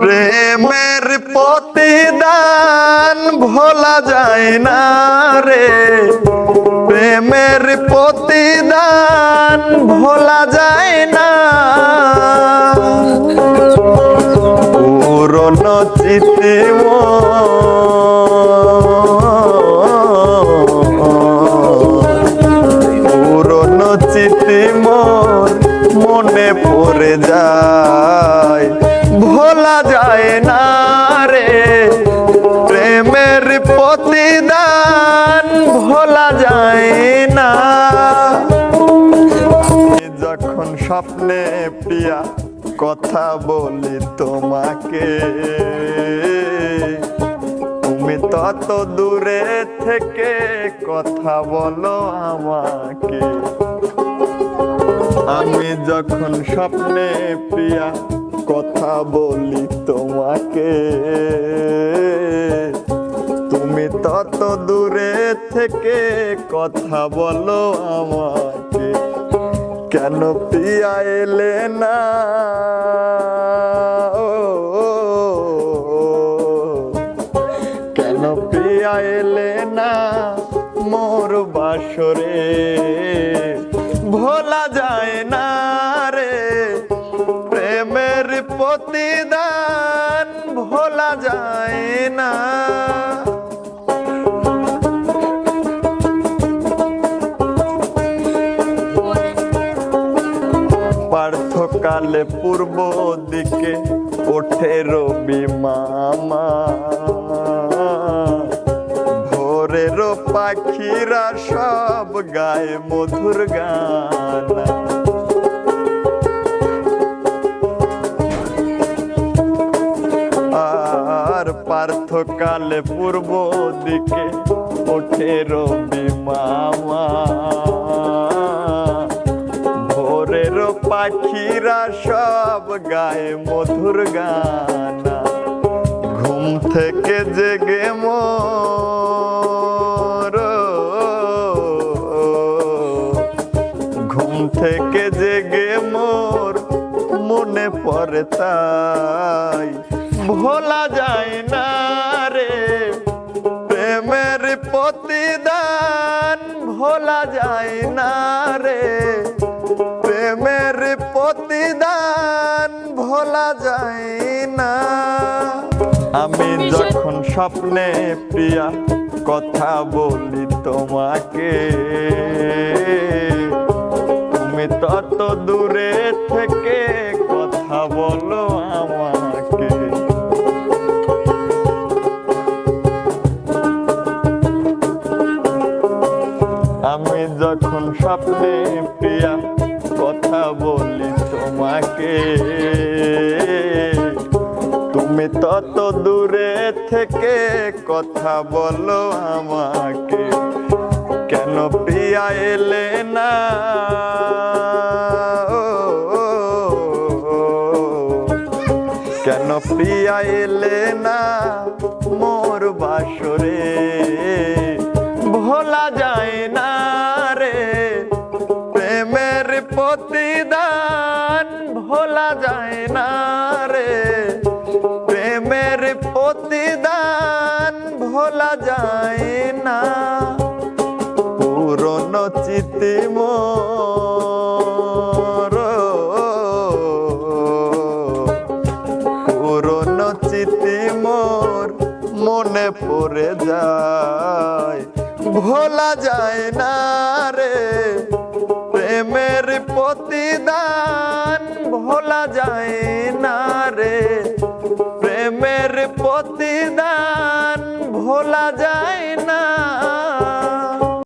প্রেমের প্রতিদান ভোলা যায় না রে, প্রেমের প্রতিদান ভোলা যায় না। পুরনো চিঠি পুরনো চিঠি মোর মনে পড়ে যায়, ভোলা যায় না রে, প্রেমের প্রতিদান ভোলা যায় না। যখন স্বপ্নে প্রিয়া কথা বলি তোমাকে, তুমি তত দূরে থেকে কথা বলো আমাকে। আমি যখন স্বপ্নে প্রিয়া কথা বলি তোমাকে, তুমি তত দূরে থেকে কথা বলো আমাকে। কেন প্রিয়া এলে না, কেন প্রিয়া এলে না মোর বাসরে, ভোলা যায় না রে, প্রেমের প্রতিদান ভোলা যায় না। পার্থকালে পূর্ব দিকে ওঠে রবি মামা, ভোরের পাখিরা সব গায় মধুর গান। আর পার্থকালে পূর্ব দিকে ওঠে রবি মামা, ভোরের পাখিরা সব গায় মধুর গান। ঘুম থেকে জেগে মোর, ঘুম থেকে জেগে মোর মনে পড়ে তাই, ভোলা যায় না রে, প্রেমের প্রতিদান ভোলা যায় না রে, প্রেমের প্রতিদান ভোলা যায় না। আমি যখন স্বপ্নে প্রিয়া কথা বলি তোমাকে, তুমি তত দূরে থেকে কথা বলো আমাকে। আমি যখন স্বপ্নে প্রিয়া কথা বলি তোমাকে, তুমি তত দূরে থেকে কথা বলো আমাকে। কেন প্রিয়া এলে না, কেন প্রিয়া এলে না মোর বাসরে, ভোলা যায় না রে, প্রেমের প্রতিদান ভোলা যায় না রে, প্রেমের প্রতিদান ভোলা যায় না। পুরনো চিঠি মোর, পুরনো চিঠি মোর মনে পড়ে যায়, ভোলা যায় না রে, প্রেমের প্রতিদান ভোলা যায় না রে, প্রেমের প্রতিদান ভোলা যায়